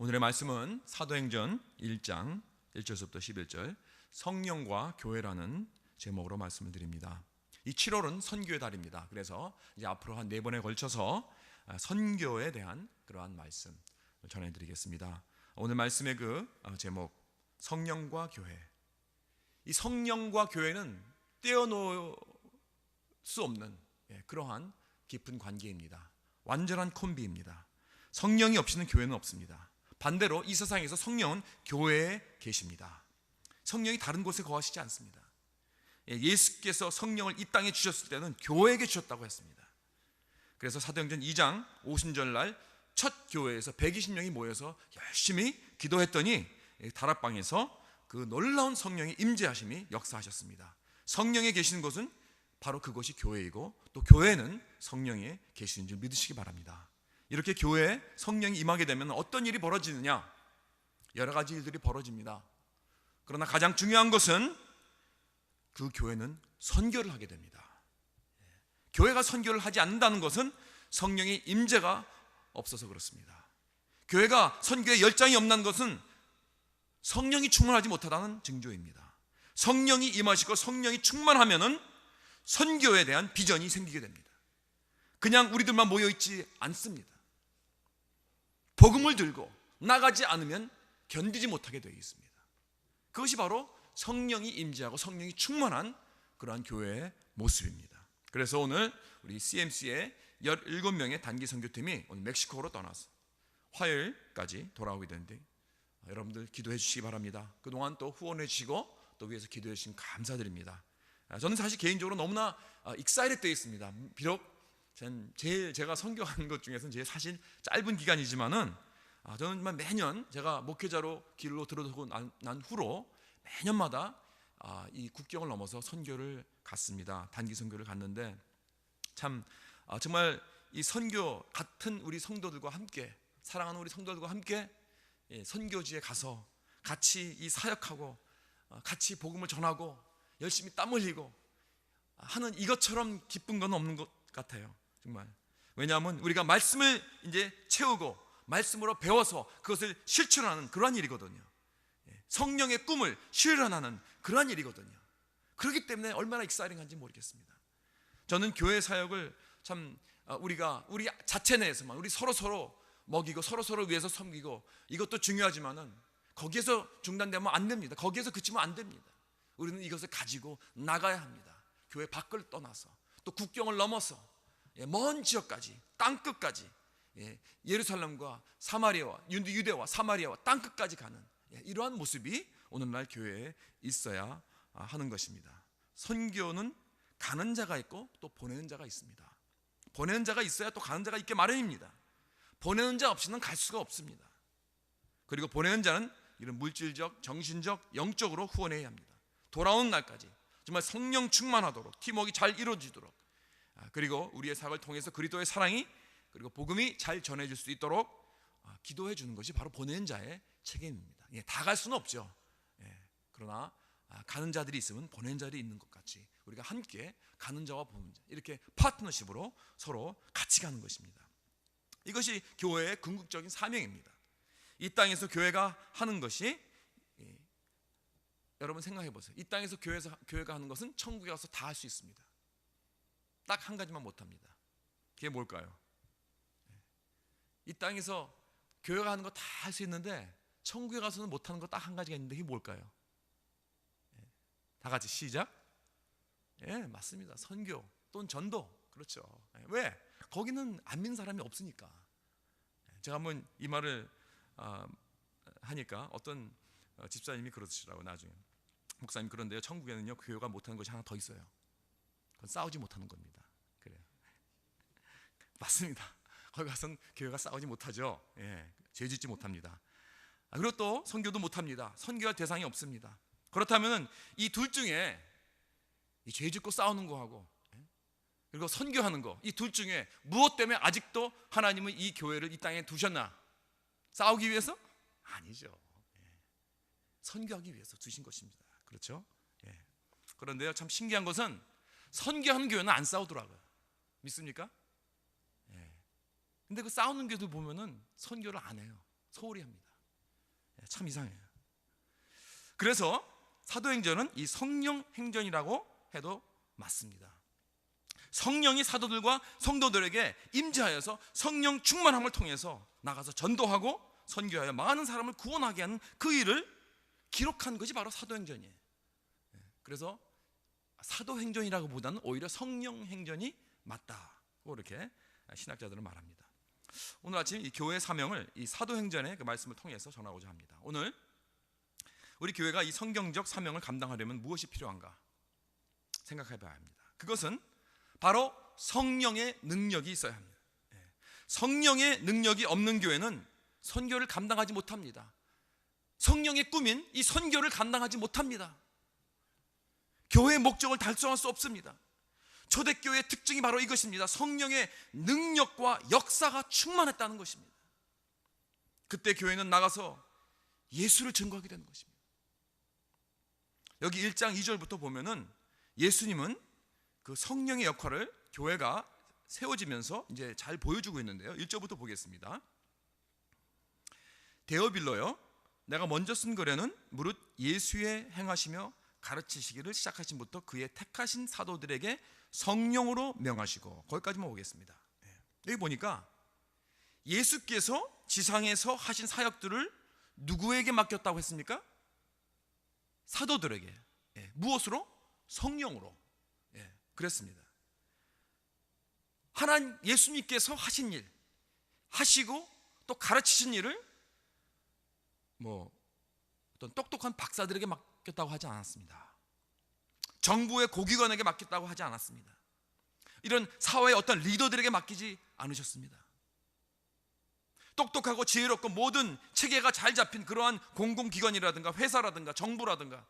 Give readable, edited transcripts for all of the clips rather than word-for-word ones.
오늘의 말씀은 사도행전 1장 1절부터 11절 성령과 교회라는 제목으로 말씀을 드립니다. 이 7월은 선교의 달입니다. 그래서 이제 앞으로 한 4번에 걸쳐서 선교에 대한 그러한 말씀을 전해드리겠습니다. 오늘 말씀의 그 제목 성령과 교회. 이 성령과 교회는 떼어놓을 수 없는 그러한 깊은 관계입니다. 완전한 콤비입니다. 성령이 없이는 교회는 없습니다. 반대로 이 세상에서 성령은 교회에 계십니다. 성령이 다른 곳에 거하시지 않습니다. 예수께서 성령을 이 땅에 주셨을 때는 교회에게 주셨다고 했습니다. 그래서 사도행전 2장 오순절날 첫 교회에서 120명이 모여서 열심히 기도했더니 다락방에서 그 놀라운 성령의 임재하심이 역사하셨습니다. 성령에 계시는 곳은 바로 그것이 교회이고 또 교회는 성령에 계시는 줄 믿으시기 바랍니다. 이렇게 교회에 성령이 임하게 되면 어떤 일이 벌어지느냐? 여러 가지 일들이 벌어집니다. 그러나 가장 중요한 것은 그 교회는 선교를 하게 됩니다. 교회가 선교를 하지 않는다는 것은 성령의 임재가 없어서 그렇습니다. 교회가 선교에 열정이 없는 것은 성령이 충만하지 못하다는 징조입니다. 성령이 임하시고 성령이 충만하면은 선교에 대한 비전이 생기게 됩니다. 그냥 우리들만 모여있지 않습니다. 복음을 들고 나가지 않으면 견디지 못하게 되어 있습니다. 그것이 바로 성령이 임재하고 성령이 충만한 그러한 교회의 모습입니다. 그래서 오늘 우리 CMC의 17명의 단기 선교팀이 오늘 멕시코로 떠나서 화요일까지 돌아오게 되는데 여러분들 기도해 주시기 바랍니다. 그동안 또 후원해 주시고 또 위해서 기도해 주시면 감사드립니다. 저는 사실 개인적으로 너무나 익사이드 되어 있습니다. 비록 제가 선교하는 것 중에서는 제일 사실 짧은 기간이지만은 저는 매년 제가 목회자로 길로 들어서고 난 후로 매년마다 이 국경을 넘어서 선교를 갔습니다. 단기 선교를 갔는데 참 정말 이 선교 같은 우리 성도들과 함께 사랑하는 우리 성도들과 함께 선교지에 가서 같이 이 사역하고 같이 복음을 전하고 열심히 땀 흘리고 하는 이것처럼 기쁜 건 없는 것 같아요. 정말. 왜냐하면 우리가 말씀을 이제 채우고 말씀으로 배워서 그것을 실천하는 그러한 일이거든요. 성령의 꿈을 실현하는 그러한 일이거든요. 그렇기 때문에 얼마나 익사이팅한지 모르겠습니다. 저는 교회 사역을 참 우리 자체 내에서만 우리 서로 먹이고 서로 위해서 섬기고 이것도 중요하지만은 거기에서 중단되면 안 됩니다. 거기에서 그치면 안 됩니다. 우리는 이것을 가지고 나가야 합니다. 교회 밖을 떠나서 또 국경을 넘어서 먼 지역까지 땅끝까지 예루살렘과 사마리아와 유대와 사마리아와 땅끝까지 가는 이러한 모습이 오늘날 교회에 있어야 하는 것입니다. 선교는 가는 자가 있고 또 보내는 자가 있습니다. 보내는 자가 있어야 또 가는 자가 있게 마련입니다. 보내는 자 없이는 갈 수가 없습니다. 그리고 보내는 자는 이런 물질적, 정신적, 영적으로 후원해야 합니다. 돌아오는 날까지 정말 성령 충만하도록 팀워크가 잘 이루어지도록 그리고 우리의 사역을 통해서 그리스도의 사랑이 그리고 복음이 잘 전해질 수 있도록 기도해 주는 것이 바로 보내는 자의 책임입니다. 다 갈 수는 없죠. 그러나 가는 자들이 있으면 보내는 자들이 있는 것 같이 우리가 함께 가는 자와 보내는 자 이렇게 파트너십으로 서로 같이 가는 것입니다. 이것이 교회의 궁극적인 사명입니다. 이 땅에서 교회가 하는 것이 여러분 생각해 보세요. 이 땅에서 교회가 하는 것은 천국에 가서 다 할 수 있습니다. 딱 한 가지만 못합니다. 그게 뭘까요? 이 땅에서 교회가 하는 거 다 할 수 있는데 천국에 가서는 못하는 거 딱 한 가지가 있는데 그게 뭘까요? 다 같이 시작. 맞습니다. 선교 또는 전도. 그렇죠. 왜? 거기는 안 믿는 사람이 없으니까. 제가 한번 이 말을 하니까 어떤 집사님이 그러시더라고요. 나중에 목사님 그런데요, 천국에는요 교회가 못하는 것이 하나 더 있어요. 그건 싸우지 못하는 겁니다. 그래요. 맞습니다. 거기 가서는 교회가 싸우지 못하죠. 죄짓지 못합니다. 그리고 또 선교도 못합니다. 선교할 대상이 없습니다. 그렇다면 이 둘 중에 이 죄짓고 싸우는 거하고 그리고 선교하는 거 이 둘 중에 무엇 때문에 아직도 하나님은 이 교회를 이 땅에 두셨나? 싸우기 위해서? 아니죠. 선교하기 위해서 두신 것입니다. 그렇죠? 그런데요 참 신기한 것은 선교하는 교회는 안 싸우더라고요. 믿습니까? 근데 그 싸우는 교회들 보면은 선교를 안 해요. 소홀히 합니다. 참 이상해요. 그래서 사도행전은 이 성령 행전이라고 해도 맞습니다. 성령이 사도들과 성도들에게 임재하여서 성령 충만함을 통해서 나가서 전도하고 선교하여 많은 사람을 구원하게 하는 그 일을 기록한 것이 바로 사도행전이에요. 그래서 사도행전이라고 보다는 오히려 성령행전이 맞다고 이렇게 신학자들은 말합니다. 오늘 아침 이 교회 사명을 이 사도행전의 그 말씀을 통해서 전하고자 합니다. 오늘 우리 교회가 이 성경적 사명을 감당하려면 무엇이 필요한가 생각해 봐야 합니다. 그것은 바로 성령의 능력이 있어야 합니다. 성령의 능력이 없는 교회는 선교를 감당하지 못합니다. 성령의 꿈인 이 선교를 감당하지 못합니다. 교회의 목적을 달성할 수 없습니다. 초대교회의 특징이 바로 이것입니다. 성령의 능력과 역사가 충만했다는 것입니다. 그때 교회는 나가서 예수를 증거하게 되는 것입니다. 여기 1장 2절부터 보면은 예수님은 그 성령의 역할을 교회가 세워지면서 이제 잘 보여주고 있는데요. 1절부터 보겠습니다. 데어빌러여, 내가 먼저 쓴 글에는 무릇 예수의 행하시며 가르치시기를 시작하신부터 그의 택하신 사도들에게 성령으로 명하시고, 거기까지만 보겠습니다. 여기 보니까 예수께서 지상에서 하신 사역들을 누구에게 맡겼다고 했습니까? 사도들에게. 무엇으로? 성령으로. 그랬습니다. 하나님 예수님께서 하신 일, 하시고 또 가르치신 일을 어떤 똑똑한 박사들에게 맡겼다고 하지 않았습니다. 정부의 고기관에게 맡겼다고 하지 않았습니다. 이런 사회의 어떤 리더들에게 맡기지 않으셨습니다. 똑똑하고 지혜롭고 모든 체계가 잘 잡힌 그러한 공공기관이라든가 회사라든가 정부라든가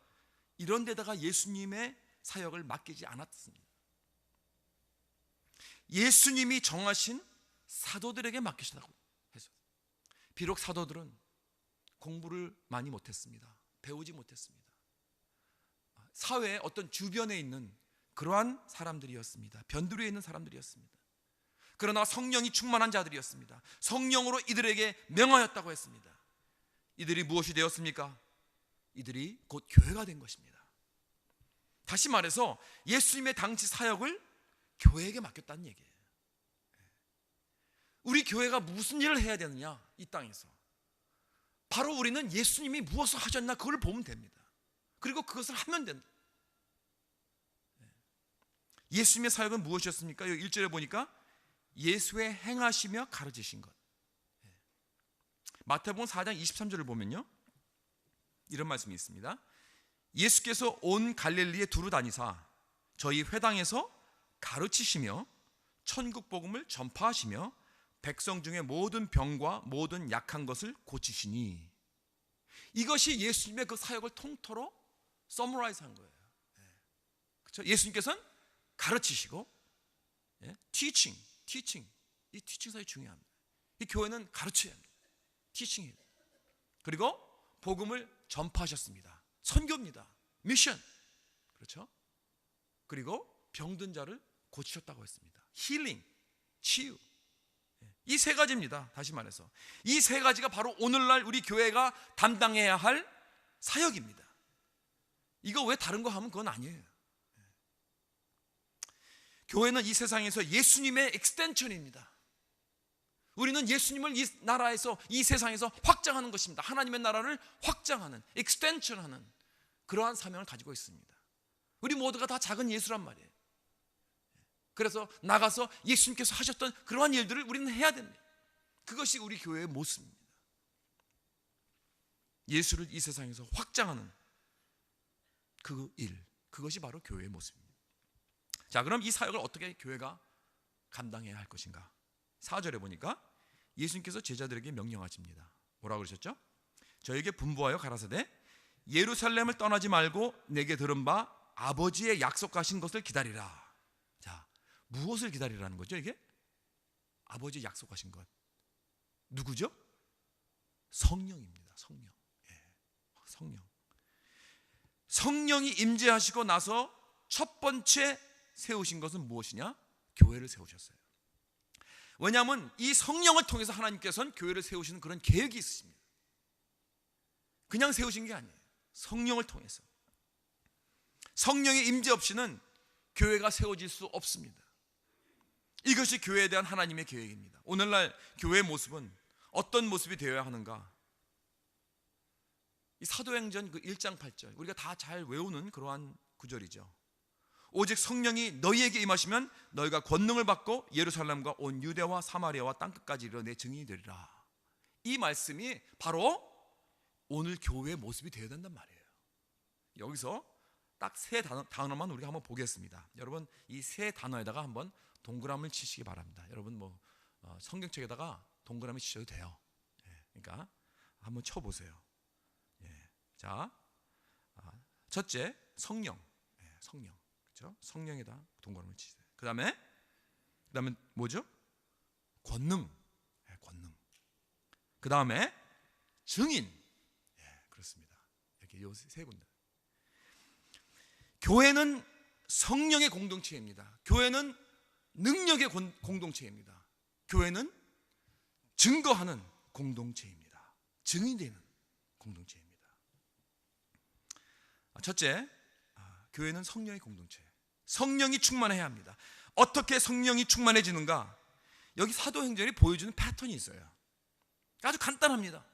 이런 데다가 예수님의 사역을 맡기지 않았습니다. 예수님이 정하신 사도들에게 맡기시라고 했어요. 비록 사도들은 공부를 많이 못했습니다. 배우지 못했습니다. 사회의 어떤 주변에 있는 그러한 사람들이었습니다. 변두리에 있는 사람들이었습니다. 그러나 성령이 충만한 자들이었습니다. 성령으로 이들에게 명하였다고 했습니다. 이들이 무엇이 되었습니까? 이들이 곧 교회가 된 것입니다. 다시 말해서 예수님의 당시 사역을 교회에게 맡겼다는 얘기예요. 우리 교회가 무슨 일을 해야 되느냐, 이 땅에서. 바로 우리는 예수님이 무엇을 하셨나 그걸 보면 됩니다. 그리고 그것을 하면 된다. 예수님의 사역은 무엇이었습니까? 여기 1절에 보니까 예수의 행하시며 가르치신 것. 마태복음 4장 23절을 보면요, 이런 말씀이 있습니다. 예수께서 온 갈릴리에 두루 다니사 저희 회당에서 가르치시며 천국 복음을 전파하시며 백성 중에 모든 병과 모든 약한 것을 고치시니. 이것이 예수님의 그 사역을 통틀어 서머라이즈한 거예요. 그렇죠? 예수님께서는 가르치시고, teaching. 이 티칭 사역이 중요합니다. 이 교회는 가르쳐야 합니다. 티칭이에요. 그리고 복음을 전파하셨습니다. 선교입니다. 미션. 그렇죠? 그리고 병든 자를 고치셨다고 했습니다. 힐링, 치유. 이 세 가지입니다. 다시 말해서 이 세 가지가 바로 오늘날 우리 교회가 담당해야 할 사역입니다. 이거 왜 다른 거 하면 그건 아니에요. 교회는 이 세상에서 예수님의 익스텐션입니다. 우리는 예수님을 이 나라에서, 이 세상에서 확장하는 것입니다. 하나님의 나라를 확장하는, 익스텐션하는 그러한 사명을 가지고 있습니다. 우리 모두가 다 작은 예수란 말이에요. 그래서 나가서 예수님께서 하셨던 그러한 일들을 우리는 해야 됩니다. 그것이 우리 교회의 모습입니다. 예수를 이 세상에서 확장하는 그 일, 그것이 바로 교회의 모습입니다. 자, 그럼 이 사역을 어떻게 교회가 감당해야 할 것인가? 4절에 보니까 예수님께서 제자들에게 명령하십니다. 뭐라고 그러셨죠? 저에게 분부하여 가라사대 예루살렘을 떠나지 말고 내게 들은 바 아버지의 약속하신 것을 기다리라. 자, 무엇을 기다리라는 거죠? 이게 아버지 약속하신 것, 누구죠? 성령입니다. 성령. 성령. 성령이 임재하시고 나서 첫 번째 세우신 것은 무엇이냐? 교회를 세우셨어요. 왜냐하면 이 성령을 통해서 하나님께서는 교회를 세우시는 그런 계획이 있으십니다. 그냥 세우신 게 아니에요. 성령을 통해서. 성령의 임재 없이는 교회가 세워질 수 없습니다. 이것이 교회에 대한 하나님의 계획입니다. 오늘날 교회의 모습은 어떤 모습이 되어야 하는가? 이 사도행전 그 1장 8절, 우리가 다 잘 외우는 그러한 구절이죠. 오직 성령이 너희에게 임하시면 너희가 권능을 받고 예루살렘과 온 유대와 사마리아와 땅끝까지 이르러 내 증인이 되리라. 이 말씀이 바로 오늘 교회의 모습이 되어야 된단 말이에요. 여기서 딱 세 단어만 우리가 한번 보겠습니다. 여러분 이 세 단어에다가 한번 동그라미를 치시기 바랍니다. 여러분 뭐 성경책에다가 동그라미 치셔도 돼요. 그러니까 한번 쳐보세요. 자, 첫째 성령, 성령, 그렇죠? 성령에다 동그라미 치세요. 그다음에 뭐죠? 권능, 권능. 그다음에 증인, 그렇습니다. 이렇게 요 세 군데. 교회는 성령의 공동체입니다. 교회는 능력의 공동체입니다. 교회는 증거하는 공동체입니다. 증인되는 공동체입니다. 첫째, 교회는 성령의 공동체. 성령이 충만해야 합니다. 어떻게 성령이 충만해지는가? 여기 사도행전이 보여주는 패턴이 있어요. 아주 간단합니다.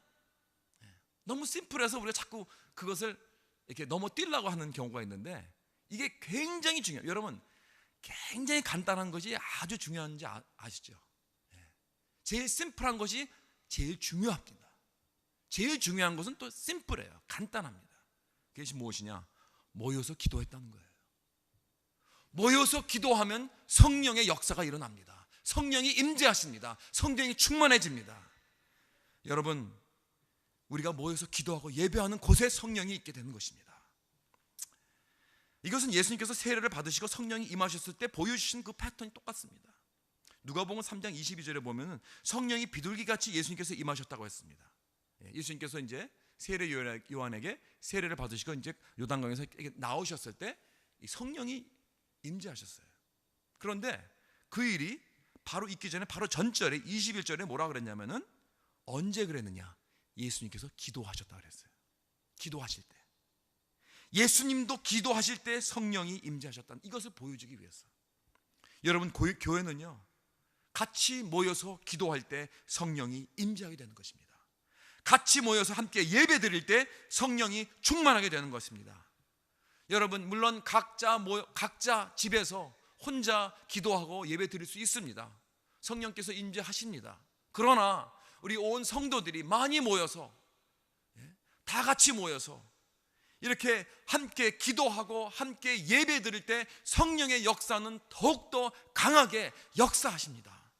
너무 심플해서 우리가 자꾸 그것을 이렇게 넘어뛰려고 하는 경우가 있는데 이게 굉장히 중요해요. 여러분 굉장히 간단한 것이 아주 중요한지 아시죠? 제일 심플한 것이 제일 중요합니다. 제일 중요한 것은 또 심플해요. 간단합니다. 그것이 무엇이냐? 모여서 기도했다는 거예요. 모여서 기도하면 성령의 역사가 일어납니다. 성령이 임재하십니다. 성령이 충만해집니다. 여러분 우리가 모여서 기도하고 예배하는 곳에 성령이 있게 되는 것입니다. 이것은 예수님께서 세례를 받으시고 성령이 임하셨을 때 보여주신 그 패턴이 똑같습니다. 누가복음 3장 22절에 보면 성령이 비둘기같이 예수님께서 임하셨다고 했습니다. 예수님께서 이제 세례 요한에게 세례를 받으시고 이제 요단강에서 나오셨을 때 이 성령이 임재하셨어요. 그런데 그 일이 바로 있기 전에 바로 전절에 21절에 뭐라 그랬냐면은 언제 그랬느냐? 예수님께서 기도하셨다 그랬어요. 기도하실 때. 예수님도 기도하실 때 성령이 임재하셨다는 이것을 보여주기 위해서. 여러분 교회는요 같이 모여서 기도할 때 성령이 임재하게 되는 것입니다. 같이 모여서 함께 예배 드릴 때 성령이 충만하게 되는 것입니다. 여러분 물론 각자 집에서 혼자 기도하고 예배 드릴 수 있습니다. 성령께서 임재하십니다. 그러나 우리 온 성도들이 많이 모여서 다 같이 모여서 이렇게 함께 기도하고 함께 예배 드릴 때 성령의 역사는 더욱더 강하게 역사하십니다.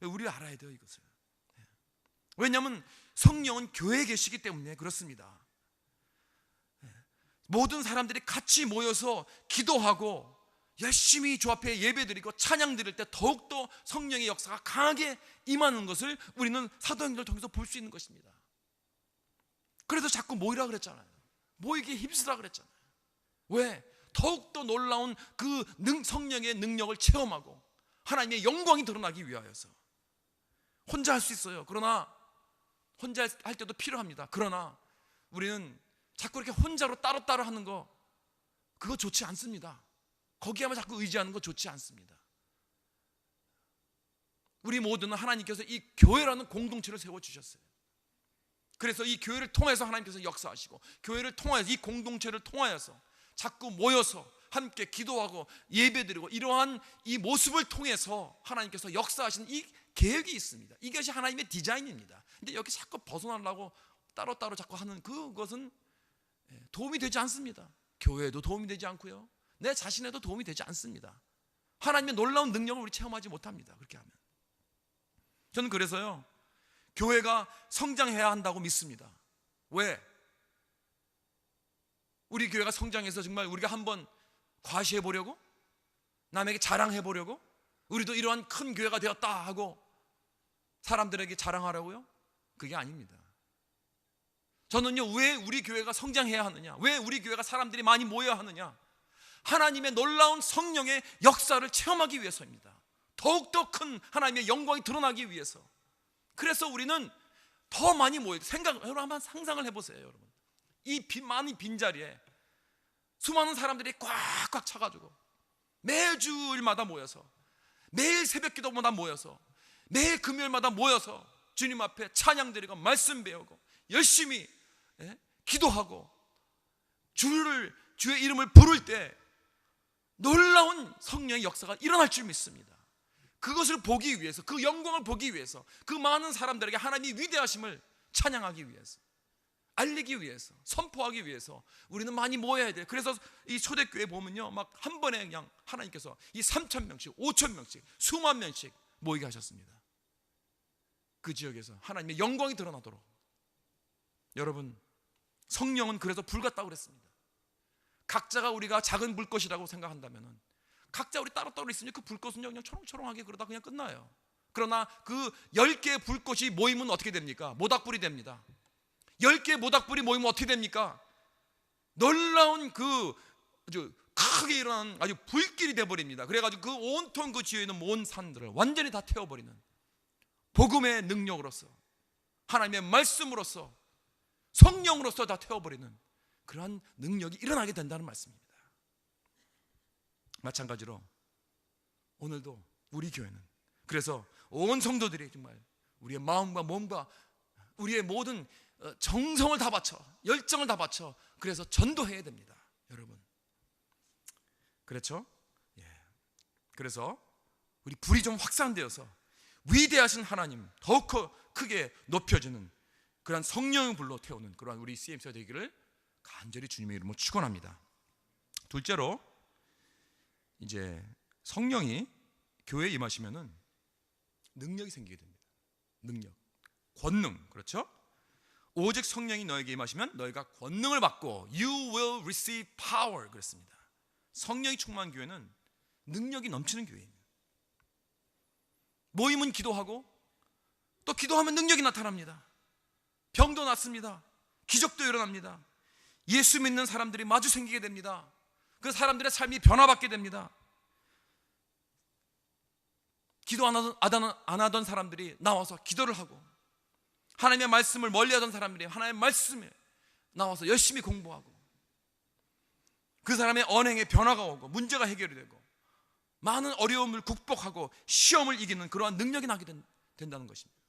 우리가 알아야 돼요 이것을. 왜냐하면 성령은 교회에 계시기 때문에 그렇습니다. 모든 사람들이 같이 모여서 기도하고 열심히 주 앞에 예배 드리고 찬양 드릴 때 더욱더 성령의 역사가 강하게 임하는 것을 우리는 사도행전을 통해서 볼 수 있는 것입니다. 그래서 자꾸 모이라 그랬잖아요. 모이기에 힘쓰라 그랬잖아요. 왜? 더욱더 놀라운 그 성령의 능력을 체험하고 하나님의 영광이 드러나기 위하여서. 혼자 할 수 있어요. 그러나 혼자 할 때도 필요합니다. 그러나 우리는 자꾸 이렇게 혼자로 따로따로 하는 거 그거 좋지 않습니다. 거기에만 자꾸 의지하는 거 좋지 않습니다. 우리 모두는 하나님께서 이 교회라는 공동체를 세워주셨어요. 그래서 이 교회를 통해서 하나님께서 역사하시고 교회를 통해서 이 공동체를 통하여서 자꾸 모여서 함께 기도하고 예배드리고 이러한 이 모습을 통해서 하나님께서 역사하시는 이 계획이 있습니다. 이것이 하나님의 디자인입니다. 근데 여기 자꾸 벗어나려고 따로따로 자꾸 하는 그것은 도움이 되지 않습니다. 교회에도 도움이 되지 않고요. 내 자신에도 도움이 되지 않습니다. 하나님의 놀라운 능력을 우리 체험하지 못합니다. 그렇게 하면. 저는 그래서요 교회가 성장해야 한다고 믿습니다. 왜? 우리 교회가 성장해서 정말 우리가 한번 과시해 보려고? 남에게 자랑해 보려고? 우리도 이러한 큰 교회가 되었다 하고 사람들에게 자랑하라고요? 그게 아닙니다. 저는요 왜 우리 교회가 성장해야 하느냐? 왜 우리 교회가 사람들이 많이 모여야 하느냐? 하나님의 놀라운 성령의 역사를 체험하기 위해서입니다. 더욱더 큰 하나님의 영광이 드러나기 위해서. 그래서 우리는 더 많이 모여요. 여러분 한번 상상을 해보세요. 여러분 이 많은 빈자리에 수많은 사람들이 꽉꽉 차가지고 매주일마다 모여서, 매일 새벽기도마다 모여서, 매일 금요일마다 모여서 주님 앞에 찬양드리고 말씀 배우고 열심히 기도하고 주의 이름을 부를 때 놀라운 성령의 역사가 일어날 줄 믿습니다. 그것을 보기 위해서, 그 영광을 보기 위해서, 그 많은 사람들에게 하나님의 위대하심을 찬양하기 위해서, 알리기 위해서, 선포하기 위해서 우리는 많이 모여야 돼요. 그래서 이 초대교회 보면요, 막 한 번에 그냥 하나님께서 이 3,000명씩 5,000명씩 수만 명씩 모이게 하셨습니다. 그 지역에서 하나님의 영광이 드러나도록. 여러분, 성령은 그래서 불 같다고 그랬습니다. 각자가 우리가 작은 불꽃이라고 생각한다면 각자 우리 따로따로 있으면 그 불꽃은 그냥 초롱초롱하게 그러다 그냥 끝나요. 그러나 그 10개의 불꽃이 모이면 어떻게 됩니까? 모닥불이 됩니다. 10개의 모닥불이 모이면 어떻게 됩니까? 놀라운 그 아주 크게 일어난 아주 불길이 되어버립니다. 그래가지고 그 온통 그 지역에 있는 온 산들을 완전히 다 태워버리는, 복음의 능력으로서, 하나님의 말씀으로서, 성령으로서 다 태워버리는 그러한 능력이 일어나게 된다는 말씀입니다. 마찬가지로 오늘도 우리 교회는 그래서 온 성도들이 정말 우리의 마음과 몸과 우리의 모든 정성을 다 바쳐, 열정을 다 바쳐 그래서 전도해야 됩니다. 여러분, 그렇죠? 예. 그래서 우리 불이 좀 확산되어서 위대하신 하나님 더욱 크게 높여주는 그러한 성령의 불로 태우는 그러한 우리 CMC가 되기를 간절히 주님의 이름으로 축원합니다. 둘째로, 이제 성령이 교회에 임하시면은 능력이 생기게 됩니다. 능력, 권능, 그렇죠? 오직 성령이 너에게 임하시면 너희가 권능을 받고 You will receive power 그랬습니다. 성령이 충만한 교회는 능력이 넘치는 교회입니다. 모임은 기도하고 또 기도하면 능력이 나타납니다. 병도 낫습니다. 기적도 일어납니다. 예수 믿는 사람들이 마주 생기게 됩니다. 그 사람들의 삶이 변화받게 됩니다. 기도 안 하던 사람들이 나와서 기도를 하고, 하나님의 말씀을 멀리하던 사람들이 하나님의 말씀에 나와서 열심히 공부하고, 그 사람의 언행에 변화가 오고 문제가 해결이 되고 많은 어려움을 극복하고 시험을 이기는 그러한 능력이 나게 된다는 것입니다.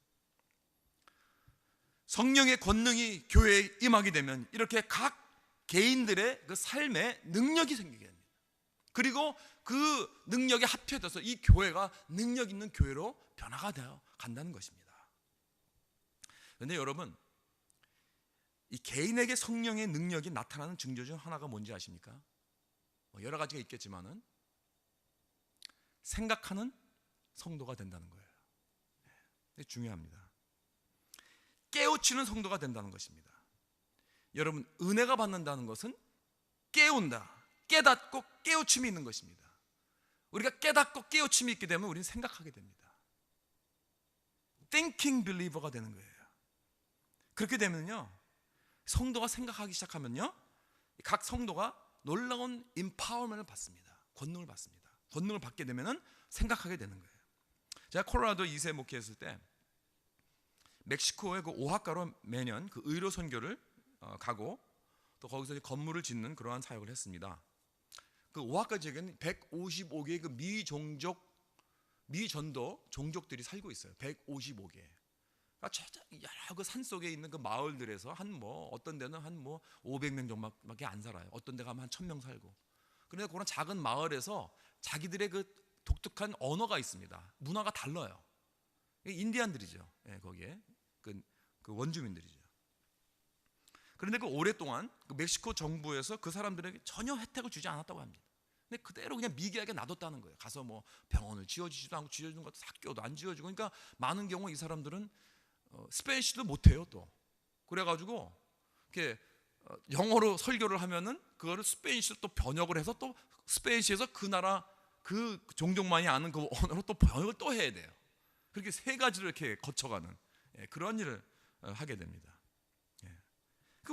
성령의 권능이 교회에 임하게 되면 이렇게 각 개인들의 그 삶에 능력이 생기게 됩니다. 그리고 그 능력이 합쳐져서 이 교회가 능력 있는 교회로 변화가 되어 간다는 것입니다. 그런데 여러분, 이 개인에게 성령의 능력이 나타나는 증거 중 하나가 뭔지 아십니까? 여러 가지가 있겠지만은 생각하는 성도가 된다는 거예요. 네, 중요합니다. 깨우치는 성도가 된다는 것입니다. 여러분, 은혜가 받는다는 것은 깨운다, 깨닫고 깨우침이 있는 것입니다. 우리가 깨닫고 깨우침이 있게 되면 우리는 생각하게 됩니다. Thinking believer가 되는 거예요. 그렇게 되면요, 성도가 생각하기 시작하면요, 각 성도가 놀라운 empowerment을 받습니다. 권능을 받습니다. 권능을 받게 되면은 생각하게 되는 거예요. 제가 콜로라도 2세 목회했을 때 멕시코의 그 오하카로 매년 그 의료 선교를 가고 또 거기서 건물을 짓는 그러한 사역을 했습니다. 그 오하카 지역에는 155개의 그 미전도 종족들이 살고 있어요. 155개. 여러 그 산 속에 있는 그 마을들에서 어떤 데는 500명 정도밖에 안 살아요. 어떤 데 가면 한 1000명 살고. 그런데 그런 작은 마을에서 자기들의 그 독특한 언어가 있습니다. 문화가 달라요. 인디안들이죠. 예, 거기에 그 원주민들이죠. 그런데 그 오랫동안 그 멕시코 정부에서 그 사람들에게 전혀 혜택을 주지 않았다고 합니다. 근데 그대로 그냥 미개하게 놔뒀다는 거예요. 가서 병원을 지어주지도 않고, 지어주는 것도 학교도 안 지어주고. 그러니까 많은 경우 이 사람들은 스페니쉬도 못해요. 또 그래가지고 이렇게 영어로 설교를 하면은 그거를 스페니쉬로 또 번역을 해서 또 스페니쉬에서 그 나라 그 종족만이 아는 그 언어로 또 번역을 또 해야 돼요. 그렇게 세 가지를 이렇게 거쳐가는 그런 일을 하게 됩니다.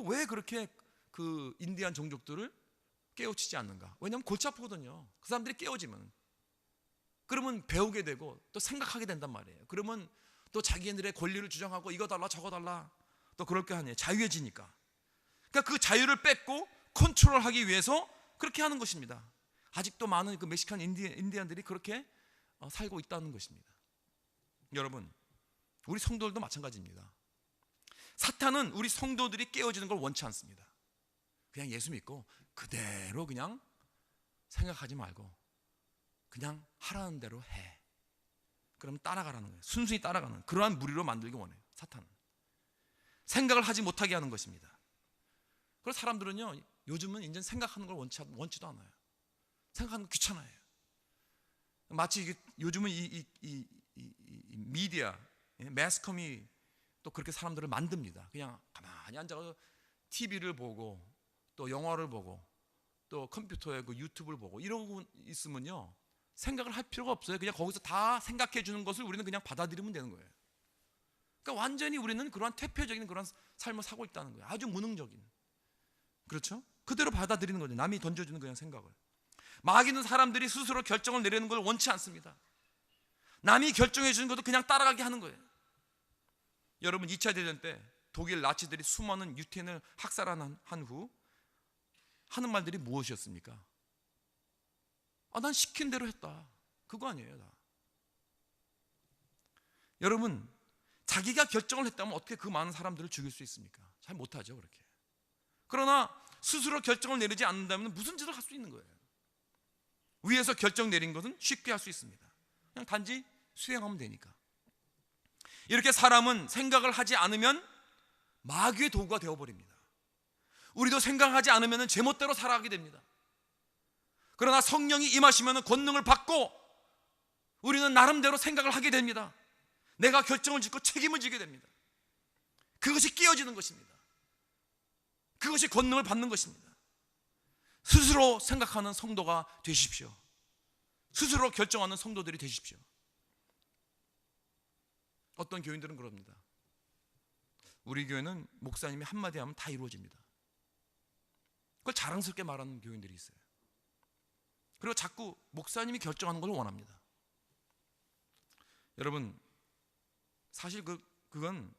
왜 그렇게 그 인디안 종족들을 깨우치지 않는가? 왜냐하면 골치 아프거든요. 그 사람들이 깨우지면 그러면 배우게 되고 또 생각하게 된단 말이에요. 그러면 또 자기네들의 권리를 주장하고 이거 달라 저거 달라 또 그럴 게 아니에요. 자유해지니까. 그러니까 그러니까 그 자유를 뺏고 컨트롤하기 위해서 그렇게 하는 것입니다. 아직도 많은 그 멕시칸 인디안들이 그렇게 살고 있다는 것입니다. 여러분, 우리 성도들도 마찬가지입니다. 사탄은 우리 성도들이 깨어지는 걸 원치 않습니다. 그냥 예수 믿고 그대로 그냥 생각하지 말고 그냥 하라는 대로 해. 그러면 따라가라는 거예요. 순순히 따라가는 그러한 무리로 만들기 원해요. 사탄은 생각을 하지 못하게 하는 것입니다. 그래서 사람들은요, 요즘은 이제 생각하는 걸 원치도 않아요. 생각하는 거 귀찮아요. 마치 요즘은 이 미디어, 매스컴이 또 그렇게 사람들을 만듭니다. 그냥 가만히 앉아서 TV를 보고 또 영화를 보고 또 컴퓨터에 그 유튜브를 보고 이러고 있으면요, 생각을 할 필요가 없어요. 그냥 거기서 다 생각해 주는 것을 우리는 그냥 받아들이면 되는 거예요. 그러니까 완전히 우리는 그러한 퇴폐적인 그런 삶을 살고 있다는 거예요. 아주 무능적인. 그렇죠? 그대로 받아들이는 거죠. 남이 던져주는 그냥 생각을. 마귀는 사람들이 스스로 결정을 내리는 걸 원치 않습니다. 남이 결정해 주는 것도 그냥 따라가게 하는 거예요. 여러분, 2차 대전 때 독일 나치들이 수많은 유태인을 학살한 후 하는 말들이 무엇이었습니까? 난 시킨 대로 했다. 그거 아니에요. 다. 여러분, 자기가 결정을 했다면 어떻게 그 많은 사람들을 죽일 수 있습니까? 잘 못하죠, 그렇게. 그러나 스스로 결정을 내리지 않는다면 무슨 짓을 할 수 있는 거예요. 위에서 결정 내린 것은 쉽게 할 수 있습니다. 그냥 단지 수행하면 되니까. 이렇게 사람은 생각을 하지 않으면 마귀의 도구가 되어버립니다. 우리도 생각하지 않으면 제멋대로 살아가게 됩니다. 그러나 성령이 임하시면 권능을 받고 우리는 나름대로 생각을 하게 됩니다. 내가 결정을 짓고 책임을 지게 됩니다. 그것이 깨어지는 것입니다. 그것이 권능을 받는 것입니다. 스스로 생각하는 성도가 되십시오. 스스로 결정하는 성도들이 되십시오. 어떤 교인들은 그럽니다. 우리 교회는 목사님이 한마디 하면 다 이루어집니다. 그걸 자랑스럽게 말하는 교인들이 있어요. 그리고 자꾸 목사님이 결정하는 걸 원합니다. 여러분, 사실 그건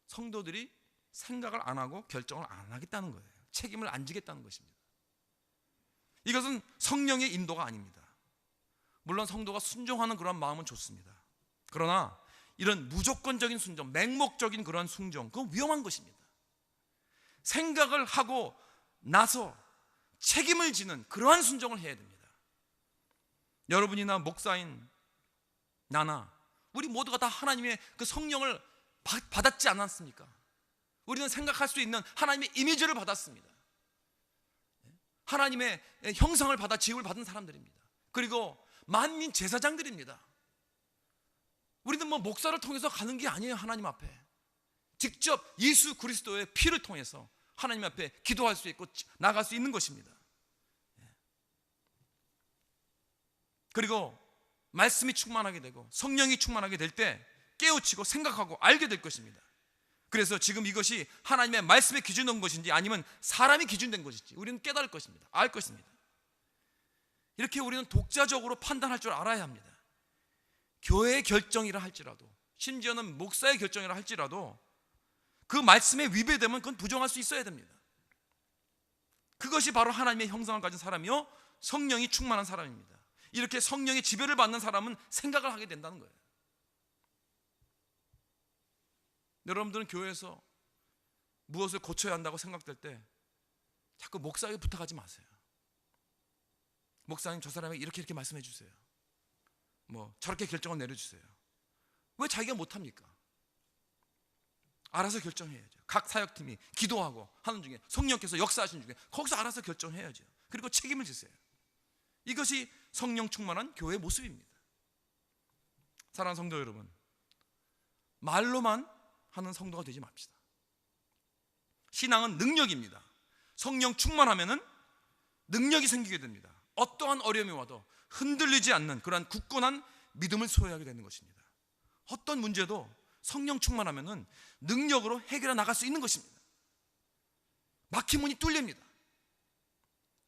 성도들이 생각을 안 하고 결정을 안 하겠다는 거예요. 책임을 안 지겠다는 것입니다. 이것은 성령의 인도가 아닙니다. 물론 성도가 순종하는 그런 마음은 좋습니다. 그러나 이런 무조건적인 순종, 맹목적인 그런 순종, 그건 위험한 것입니다. 생각을 하고 나서 책임을 지는 그러한 순종을 해야 됩니다. 여러분이나 목사인 나나 우리 모두가 다 하나님의 그 성령을 받았지 않았습니까? 우리는 생각할 수 있는 하나님의 이미지를 받았습니다. 하나님의 형상을 받아 지음을 받은 사람들입니다. 그리고 만민 제사장들입니다. 우리는 목사를 통해서 가는 게 아니에요. 하나님 앞에 직접 예수 그리스도의 피를 통해서 하나님 앞에 기도할 수 있고 나갈 수 있는 것입니다. 그리고 말씀이 충만하게 되고 성령이 충만하게 될 때 깨우치고 생각하고 알게 될 것입니다. 그래서 지금 이것이 하나님의 말씀에 기준된 것인지 아니면 사람이 기준된 것인지 우리는 깨달을 것입니다. 알 것입니다. 이렇게 우리는 독자적으로 판단할 줄 알아야 합니다. 교회의 결정이라 할지라도, 심지어는 목사의 결정이라 할지라도 그 말씀에 위배되면 그건 부정할 수 있어야 됩니다. 그것이 바로 하나님의 형상을 가진 사람이요 성령이 충만한 사람입니다. 이렇게 성령의 지배를 받는 사람은 생각을 하게 된다는 거예요. 여러분들은 교회에서 무엇을 고쳐야 한다고 생각될 때 자꾸 목사에게 부탁하지 마세요. 목사님, 저 사람에게 이렇게 말씀해 주세요. 저렇게 결정을 내려주세요. 왜 자기가 못합니까? 알아서 결정해야죠. 각 사역팀이 기도하고 하는 중에 성령께서 역사하시는 중에 거기서 알아서 결정해야죠. 그리고 책임을 지세요. 이것이 성령 충만한 교회의 모습입니다. 사랑하는 성도 여러분, 말로만 하는 성도가 되지 맙시다. 신앙은 능력입니다. 성령 충만하면은 능력이 생기게 됩니다. 어떠한 어려움이 와도 흔들리지 않는 그러한 굳건한 믿음을 소유하게 되는 것입니다. 어떤 문제도 성령 충만하면은 능력으로 해결해 나갈 수 있는 것입니다. 막힌 문이 뚫립니다.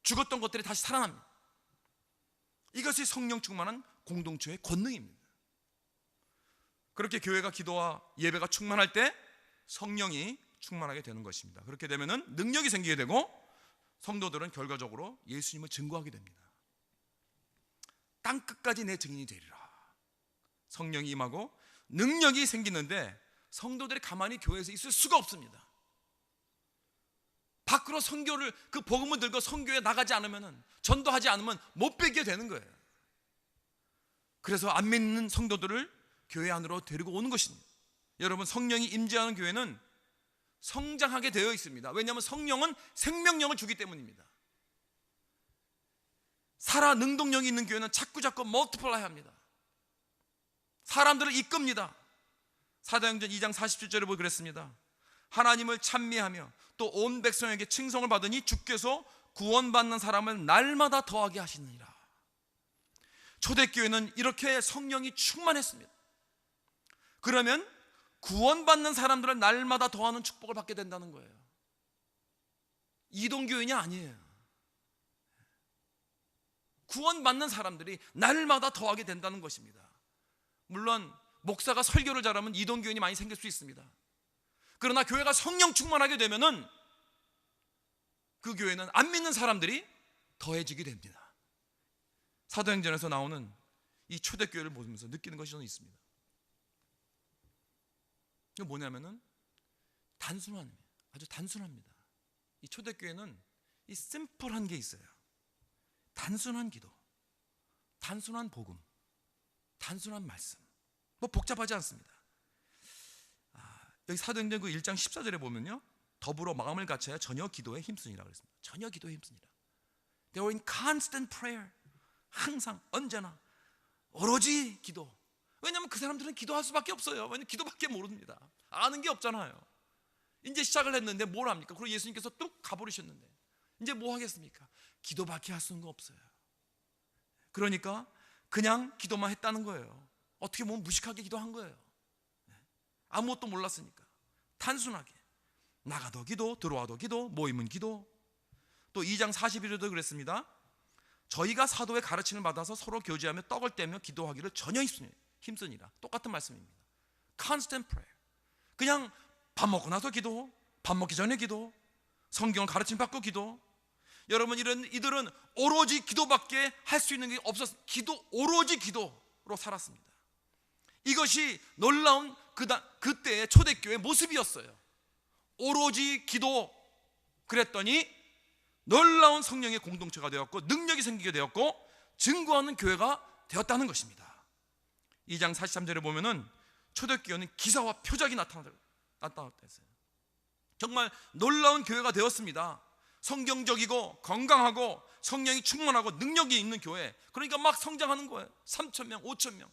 죽었던 것들이 다시 살아납니다. 이것이 성령 충만한 공동체의 권능입니다. 그렇게 교회가 기도와 예배가 충만할 때 성령이 충만하게 되는 것입니다. 그렇게 되면은 능력이 생기게 되고 성도들은 결과적으로 예수님을 증거하게 됩니다. 땅끝까지 내 증인이 되리라. 성령이 임하고 능력이 생기는데 성도들이 가만히 교회에서 있을 수가 없습니다. 밖으로 선교를, 그 복음을 들고 선교에 나가지 않으면, 전도하지 않으면 못 뵙게 되는 거예요. 그래서 안 믿는 성도들을 교회 안으로 데리고 오는 것입니다. 여러분, 성령이 임재하는 교회는 성장하게 되어 있습니다. 왜냐하면 성령은 생명력을 주기 때문입니다. 살아 능동력이 있는 교회는 자꾸 멀티플라이 합니다. 사람들을 이끕니다. 사도행전 2장 47절에 보기 그랬습니다. 하나님을 찬미하며 또 온 백성에게 칭송을 받으니 주께서 구원받는 사람을 날마다 더하게 하시느니라. 초대교회는 이렇게 성령이 충만했습니다. 그러면 구원받는 사람들을 날마다 더하는 축복을 받게 된다는 거예요. 이동교회냐? 아니에요. 구원받는 사람들이 날마다 더하게 된다는 것입니다. 물론 목사가 설교를 잘하면 이동교인이 많이 생길 수 있습니다. 그러나 교회가 성령 충만하게 되면은 그 교회는 안 믿는 사람들이 더해지게 됩니다. 사도행전에서 나오는 이 초대교회를 보면서 느끼는 것이 저는 있습니다. 이게 뭐냐면은 아주 단순합니다. 이 초대교회는 이 심플한 게 있어요. 단순한 기도, 단순한 복음, 단순한 말씀. 뭐 복잡하지 않습니다. 여기 사도행전 그 1장 14절에 보면요, 더불어 마음을 갖춰야 전혀 기도에 힘쓰니라 그랬습니다. 전혀 기도에 힘쓰니라. They were in constant prayer. 항상, 언제나 오로지 기도. 왜냐하면 그 사람들은 기도할 수밖에 없어요. 왜냐하면 기도밖에 모릅니다. 아는 게 없잖아요. 이제 시작을 했는데 뭘 합니까? 그리고 예수님께서 뚝 가버리셨는데 이제 뭐 하겠습니까? 기도밖에 할 수는 없어요. 그러니까 그냥 기도만 했다는 거예요. 어떻게 보면 무식하게 기도한 거예요. 아무것도 몰랐으니까 단순하게 나가도 기도, 들어와도 기도, 모이면 기도. 또 2장 41절도 그랬습니다. 저희가 사도의 가르침을 받아서 서로 교제하며 떡을 떼며 기도하기를 전혀 힘쓰니라. 똑같은 말씀입니다. Constant prayer. 그냥 밥 먹고 나서 기도, 밥 먹기 전에 기도, 성경을 가르침 받고 기도. 여러분, 이들은 오로지 기도밖에 할 수 있는 게 없었어요. 오로지 기도로 살았습니다. 이것이 놀라운 그때의 초대교회의 모습이었어요. 오로지 기도. 그랬더니 놀라운 성령의 공동체가 되었고 능력이 생기게 되었고 증거하는 교회가 되었다는 것입니다. 2장 43절에 보면은 초대교회는 기사와 표적이 나타났다 했어요. 정말 놀라운 교회가 되었습니다. 성경적이고 건강하고 성령이 충만하고 능력이 있는 교회. 그러니까 막 성장하는 거예요. 3,000명, 5,000명,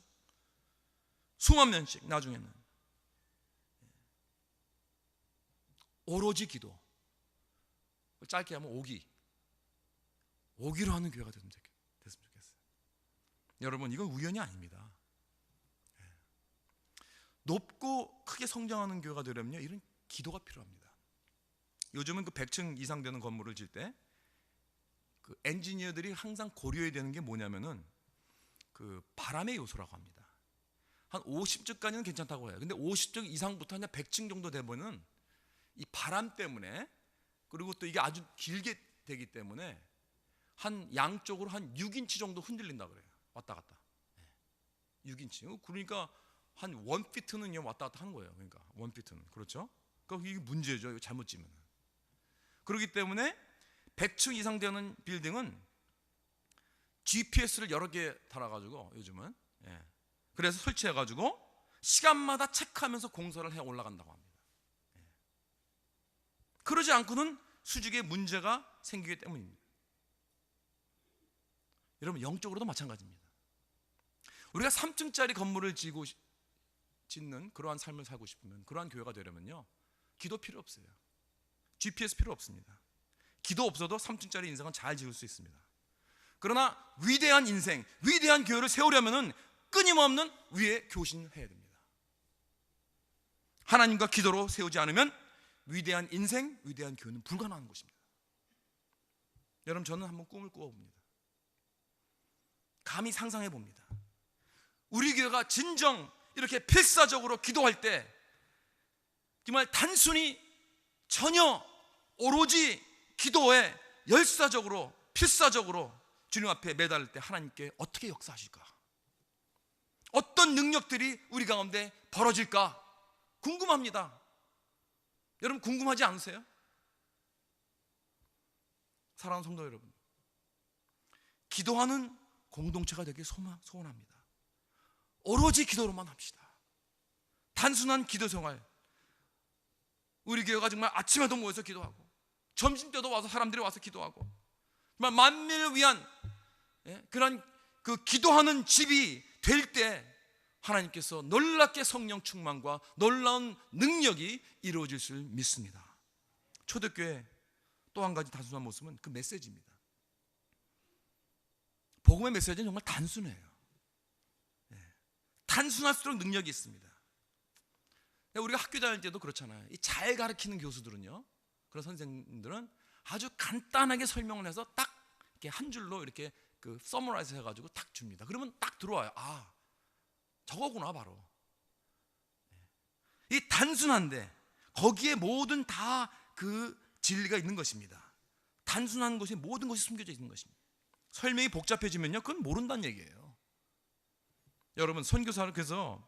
수만 명씩. 나중에는 오로지 기도, 짧게 하면 오기로 하는 교회가 됐으면 좋겠어요. 여러분, 이건 우연이 아닙니다. 높고 크게 성장하는 교회가 되려면요, 이런 기도가 필요합니다. 요즘은 그 100층 이상 되는 건물을 질 때 그 엔지니어들이 항상 고려해야 되는 게 뭐냐면은 그 바람의 요소라고 합니다. 한 50층까지는 괜찮다고 해요. 근데 50층 이상부터 한 100층 정도 되면은 이 바람 때문에, 그리고 또 이게 아주 길게 되기 때문에 한 양쪽으로 한 6인치 정도 흔들린다 그래요. 왔다 갔다. 6인치. 그러니까 한 1피트는요 왔다 갔다 하는 거예요. 그러니까 1피트는. 그렇죠? 그러니까 이게 문제죠. 이거 잘못 찌면. 그렇기 때문에 100층 이상 되는 빌딩은 GPS를 여러 개 달아가지고 요즘은, 그래서 설치해가지고 시간마다 체크하면서 공사를 해 올라간다고 합니다. 그러지 않고는 수직에 문제가 생기기 때문입니다. 여러분, 영적으로도 마찬가지입니다. 우리가 3층짜리 건물을 짓는 그러한 삶을 살고 싶으면, 그러한 교회가 되려면요, 기도 필요 없어요. GPS 필요 없습니다. 기도 없어도 3층짜리 인생은 잘 지을 수 있습니다. 그러나 위대한 인생, 위대한 교회를 세우려면은 끊임없는 위에 교신해야 됩니다. 하나님과 기도로 세우지 않으면 위대한 인생, 위대한 교회는 불가능한 것입니다. 여러분, 저는 한번 꿈을 꾸어봅니다. 감히 상상해 봅니다. 우리 교회가 진정 이렇게 필사적으로 기도할 때 정말 단순히 전혀 오로지 기도에 열사적으로 필사적으로 주님 앞에 매달릴 때 하나님께 어떻게 역사하실까? 어떤 능력들이 우리 가운데 벌어질까? 궁금합니다. 여러분 궁금하지 않으세요? 사랑하는 성도 여러분, 기도하는 공동체가 되길 소원합니다. 오로지 기도로만 합시다. 단순한 기도 생활, 우리 교회가 정말 아침에도 모여서 기도하고 점심때도 와서 사람들이 와서 기도하고 정말 만민을 위한 그런 그 기도하는 집이 될 때 하나님께서 놀랍게 성령 충만과 놀라운 능력이 이루어질 줄 믿습니다. 초대교회 또 한 가지 단순한 모습은 그 메시지입니다. 복음의 메시지는 정말 단순해요. 단순할수록 능력이 있습니다. 우리가 학교 다닐 때도 그렇잖아요. 이 잘 가르치는 교수들은요, 그런 선생님들은 아주 간단하게 설명을 해서 딱 이렇게 한 줄로 이렇게 그 서머라이즈 해가지고 딱 줍니다. 그러면 딱 들어와요. 아, 저거구나 바로. 이 단순한데 거기에 모든 다 그 진리가 있는 것입니다. 단순한 것에 모든 것이 숨겨져 있는 것입니다. 설명이 복잡해지면요, 그건 모른다는 얘기예요. 여러분 선교사를 그래서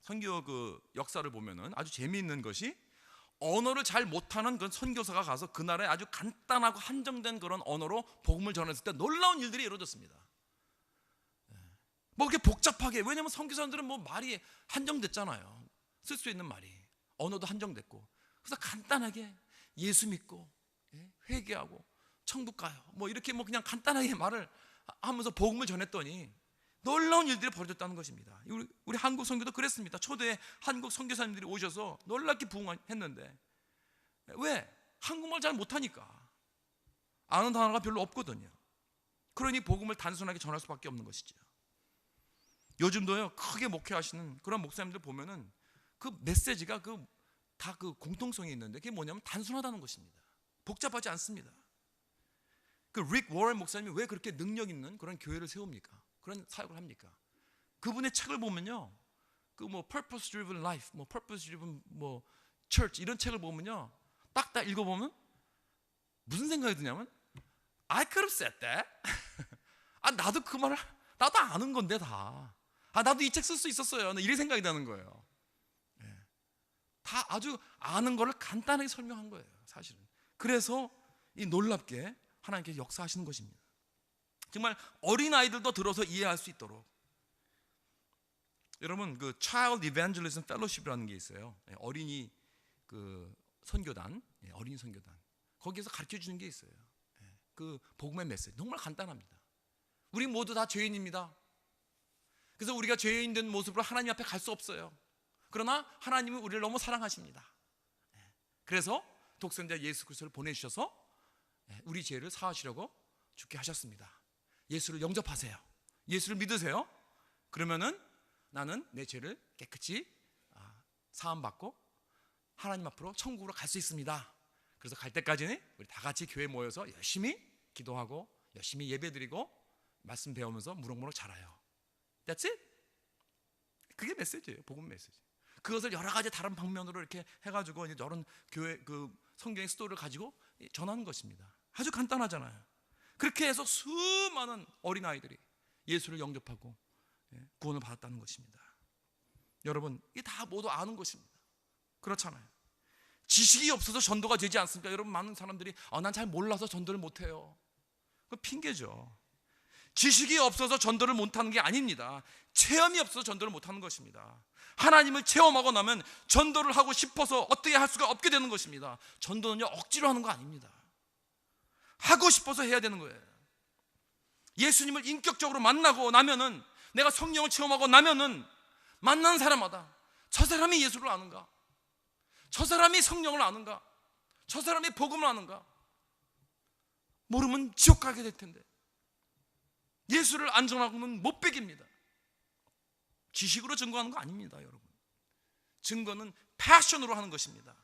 선교 그 역사를 보면은 아주 재미있는 것이 언어를 잘 못하는 그런 선교사가 가서 그 나라에 아주 간단하고 한정된 그런 언어로 복음을 전했을 때 놀라운 일들이 이루어졌습니다. 뭐 그렇게 복잡하게, 왜냐면 선교사들은 뭐 말이 한정됐잖아요. 쓸 수 있는 말이 언어도 한정됐고, 그래서 간단하게 예수 믿고 회개하고 천국 가요 뭐 이렇게 뭐 그냥 간단하게 말을 하면서 복음을 전했더니 놀라운 일들이 벌어졌다는 것입니다. 우리 한국 선교도 그랬습니다. 초대 한국 선교사님들이 오셔서 놀랍게 부흥했는데, 왜? 한국말 잘 못하니까. 아는 단어가 별로 없거든요. 그러니 복음을 단순하게 전할 수밖에 없는 것이죠. 요즘도요, 크게 목회하시는 그런 목사님들 보면은 그 메시지가 다 그 공통성이 있는데, 그게 뭐냐면 단순하다는 것입니다. 복잡하지 않습니다. 그 릭 워런 목사님이 왜 그렇게 능력 있는 그런 교회를 세웁니까? 그런 사역을 합니까? 그분의 책을 보면요, 그 뭐 purpose driven life, 뭐 purpose driven 뭐 church 이런 책을 보면요, 딱 읽어보면 무슨 생각이 드냐면, I could have said that. 아, 나도 그 말을 나도 아는 건데 다. 아, 나도 이 책 쓸 수 있었어요. 이런 생각이 나는 거예요. 다 아주 아는 거를 간단하게 설명한 거예요, 사실은. 그래서 이 놀랍게 하나님께서 역사하시는 것입니다. 정말 어린아이들도 들어서 이해할 수 있도록. 여러분 그 Child Evangelism Fellowship이라는 게 있어요. 어린이 그 선교단, 어린이 선교단. 거기에서 가르쳐 주는 게 있어요. 그 복음의 메시지 정말 간단합니다. 우리 모두 다 죄인입니다. 그래서 우리가 죄인 된 모습으로 하나님 앞에 갈 수 없어요. 그러나 하나님은 우리를 너무 사랑하십니다. 그래서 독생자 예수 그리스도를 보내주셔서 우리 죄를 사하시려고 죽게 하셨습니다. 예수를 영접하세요. 예수를 믿으세요. 그러면은 나는 내 죄를 깨끗이 사함받고 하나님 앞으로 천국으로 갈 수 있습니다. 그래서 갈 때까지는 우리 다 같이 교회에 모여서 열심히 기도하고 열심히 예배드리고 말씀 배우면서 무럭무럭 자라요. That's it. 그게 메시지예요. 복음 메시지. 그것을 여러 가지 다른 방면으로 이렇게 해가지고 이제 여러 교회 그 성경의 스토리를 가지고 전하는 것입니다. 아주 간단하잖아요. 그렇게 해서 수많은 어린아이들이 예수를 영접하고 구원을 받았다는 것입니다. 여러분 이게 다 모두 아는 것입니다. 그렇잖아요. 지식이 없어서 전도가 되지 않습니까? 여러분 많은 사람들이 난 잘 몰라서 전도를 못해요. 그거 핑계죠. 지식이 없어서 전도를 못하는 게 아닙니다. 체험이 없어서 전도를 못하는 것입니다. 하나님을 체험하고 나면 전도를 하고 싶어서 어떻게 할 수가 없게 되는 것입니다. 전도는요 억지로 하는 거 아닙니다. 하고 싶어서 해야 되는 거예요. 예수님을 인격적으로 만나고 나면은, 내가 성령을 체험하고 나면은 만나는 사람마다 저 사람이 예수를 아는가? 저 사람이 성령을 아는가? 저 사람이 복음을 아는가? 모르면 지옥 가게 될 텐데. 예수를 안 전하고는 못 베깁니다. 지식으로 증거하는 거 아닙니다, 여러분. 증거는 패션으로 하는 것입니다.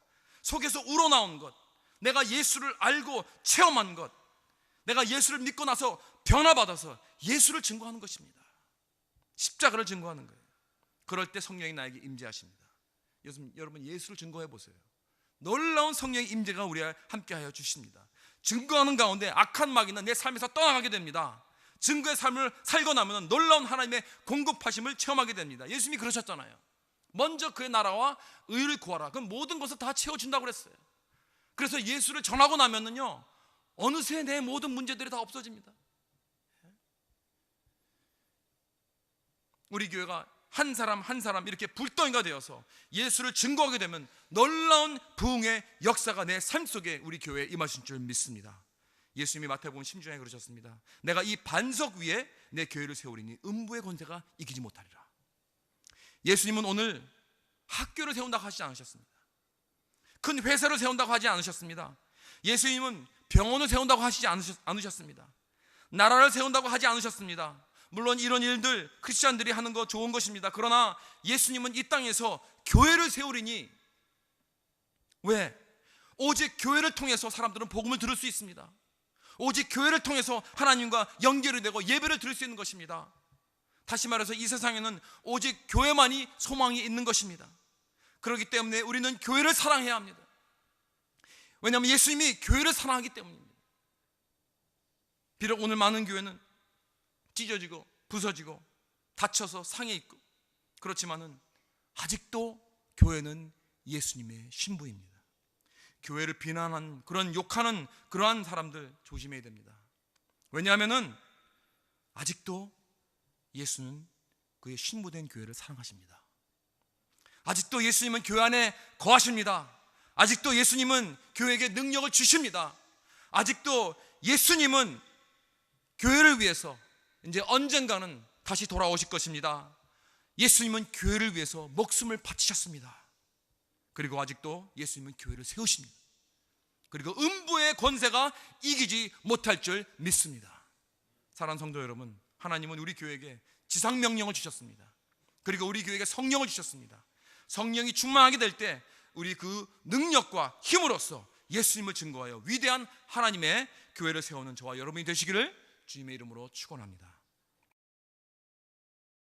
속에서 우러나온 것, 내가 예수를 알고 체험한 것, 내가 예수를 믿고 나서 변화받아서 예수를 증거하는 것입니다. 십자가를 증거하는 거예요. 그럴 때 성령이 나에게 임재하십니다. 여러분 예수를 증거해 보세요. 놀라운 성령의 임재가 우리와 함께하여 주십니다. 증거하는 가운데 악한 마귀는 내 삶에서 떠나가게 됩니다. 증거의 삶을 살고 나면 놀라운 하나님의 공급하심을 체험하게 됩니다. 예수님이 그러셨잖아요. 먼저 그의 나라와 의를 구하라. 그럼 모든 것을 다 채워준다고 그랬어요. 그래서 예수를 전하고 나면은요, 어느새 내 모든 문제들이 다 없어집니다. 우리 교회가 한 사람 한 사람 이렇게 불덩이가 되어서 예수를 증거하게 되면 놀라운 부흥의 역사가 내 삶 속에 우리 교회에 임하신 줄 믿습니다. 예수님이 마태복음 16장에 그러셨습니다. 내가 이 반석 위에 내 교회를 세우리니 음부의 권세가 이기지 못하리라. 예수님은 오늘 학교를 세운다고 하지 않으셨습니다. 큰 회사를 세운다고 하지 않으셨습니다. 예수님은 병원을 세운다고 하시지 않으셨습니다. 나라를 세운다고 하지 않으셨습니다. 물론 이런 일들 크리스찬들이 하는 거 좋은 것입니다. 그러나 예수님은 이 땅에서 교회를 세우리니, 왜? 오직 교회를 통해서 사람들은 복음을 들을 수 있습니다. 오직 교회를 통해서 하나님과 연결이 되고 예배를 드릴 수 있는 것입니다. 다시 말해서 이 세상에는 오직 교회만이 소망이 있는 것입니다. 그렇기 때문에 우리는 교회를 사랑해야 합니다. 왜냐하면 예수님이 교회를 사랑하기 때문입니다. 비록 오늘 많은 교회는 찢어지고 부서지고 다쳐서 상해 있고 그렇지만은 아직도 교회는 예수님의 신부입니다. 교회를 비난하는, 그런 욕하는 그러한 사람들 조심해야 됩니다. 왜냐하면은 아직도 예수는 그의 신부된 교회를 사랑하십니다. 아직도 예수님은 교회 안에 거하십니다. 아직도 예수님은 교회에게 능력을 주십니다. 아직도 예수님은 교회를 위해서 이제 언젠가는 다시 돌아오실 것입니다. 예수님은 교회를 위해서 목숨을 바치셨습니다. 그리고 아직도 예수님은 교회를 세우십니다. 그리고 음부의 권세가 이기지 못할 줄 믿습니다. 사랑하는 성도 여러분, 하나님은 우리 교회에게 지상명령을 주셨습니다. 그리고 우리 교회에게 성령을 주셨습니다. 성령이 충만하게 될 때 우리 그 능력과 힘으로써 예수님을 증거하여 위대한 하나님의 교회를 세우는 저와 여러분이 되시기를 주님의 이름으로 축원합니다.